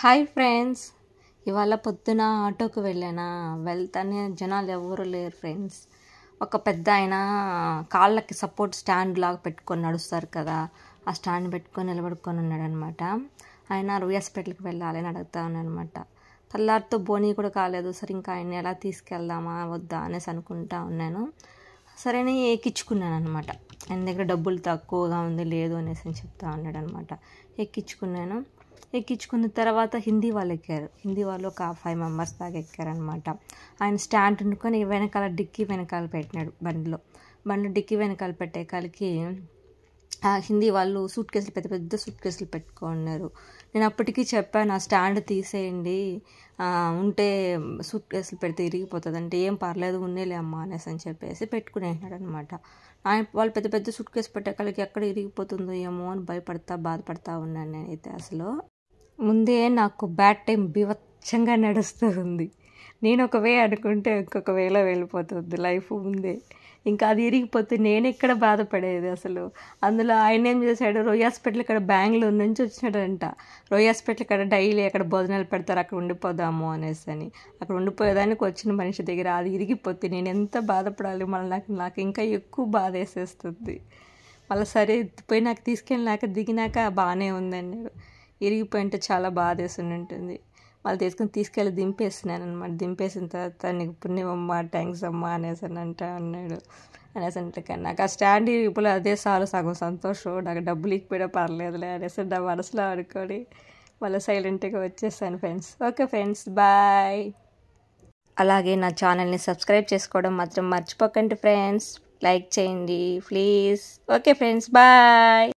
Hi friends, ఇవాళ పొద్దున ఆటోకి వెళ్ళానా. వెళ్తానే జనాలు ఎవరు లేరు ఫ్రెండ్స్. ఒక పెద్ద ఆయన కాళ్ళకి సపోర్ట్ స్టాండ్ లాగా పెట్టుకొని నడుస్తారు కదా, ఆ స్టాండ్ పెట్టుకొని నిలబడుకొని ఉన్నాడు అనమాట. ఆయన రూయ్ హాస్పిటల్కి వెళ్ళాలి అని అడుగుతా ఉన్నానమాట. తెల్లారితో బోనీ కూడా కాలేదు. సరే ఇంకా ఆయన ఎలా తీసుకెళ్దామా వద్దా అనేసి అనుకుంటా ఉన్నాను. సరే అని ఎక్కించుకున్నాను అనమాట. ఆయన దగ్గర డబ్బులు తక్కువగా ఉంది లేదు అనేసి అని చెప్తా ఉన్నాడు అనమాట. ఎక్కించుకున్న తర్వాత హిందీ వాళ్ళు ఎక్కారు. హిందీ వాళ్ళు ఒక 5 మెంబర్స్ దాకా ఎక్కారనమాట. ఆయన స్టాండ్ వండుకొని వెనకాల డిక్కీ వెనకాల పెట్టినాడు. బండ్లో డిక్కీ వెనకాల పెట్టే కాలికి హిందీ వాళ్ళు సూట్ కేసులు పెద్ద పెద్ద సూట్ కేసులు పెట్టుకున్నారు. నేను అప్పటికీ చెప్పాను, ఆ స్టాండ్ తీసేయండి, ఉంటే సూట్ కేసులు పెడితే ఇరిగిపోతుంది అంటే ఏం పర్లేదు ఉన్నేలే అమ్మా అనేసి అని చెప్పేసి పెట్టుకునేసినాడు అనమాట. వాళ్ళు పెద్ద పెద్ద సూట్ కేసు పెట్టే కాలికి ఎక్కడ ఇరిగిపోతుందో ఏమో అని బాధపడతా ఉన్నాను నేనైతే. అసలు ముందే నాకు బ్యాడ్ టైం బీభత్సంగా నడుస్తూ ఉంది. నేను ఒక వే అనుకుంటే ఇంకొక వేలో వెళ్ళిపోతుంది లైఫ్ ముందే. ఇంకా అది ఇరిగిపోతే నేను ఎక్కడ బాధపడేది అసలు. అందులో ఆయన ఏం చేశాడు, రూయ్ హాస్పిటల్ ఇక్కడ బెంగళూరు నుంచి వచ్చినాడంట. రూయ్ హాస్పిటల్ ఇక్కడ డైలీ అక్కడ భోజనాలు పెడతారు, అక్కడ ఉండిపోదాము అనేసి అని. అక్కడ ఉండిపోయేదానికి వచ్చిన మనిషి దగ్గర అది ఇరిగిపోతే నేను ఎంత బాధపడాలి. మళ్ళీ నాకు ఇంకా ఎక్కువ బాధ వేసేస్తుంది. మళ్ళీ సరే పోయి నాకు తీసుకెళ్ళినాక దిగినాక బాగానే ఉందన్నాడు. ఇరిగిపోయింటే చాలా బాధ వేసి ఉంటుంది. వాళ్ళు తీసుకెళ్ళి దింపేసినాను అనమాట. దింపేసిన తర్వాత నీకు పుణ్యమమ్మ, థ్యాంక్స్ అమ్మ అనేసి అన్నాడు. కానీ నాకు ఆ స్టాండ్ ఇప్పుడు అదే చాలు, సగం సంతోషం. నాకు డబ్బులు ఇకపోయినా పర్లేదులే అనేసి నా మనసులో అనుకొని మళ్ళీ సైలెంట్గా వచ్చేసాను ఫ్రెండ్స్. Okay friends, bye. అలాగే నా ఛానల్ని సబ్స్క్రైబ్ చేసుకోవడం మాత్రం మర్చిపోకండి ఫ్రెండ్స్. లైక్ చేయండి ప్లీజ్. Okay friends, bye.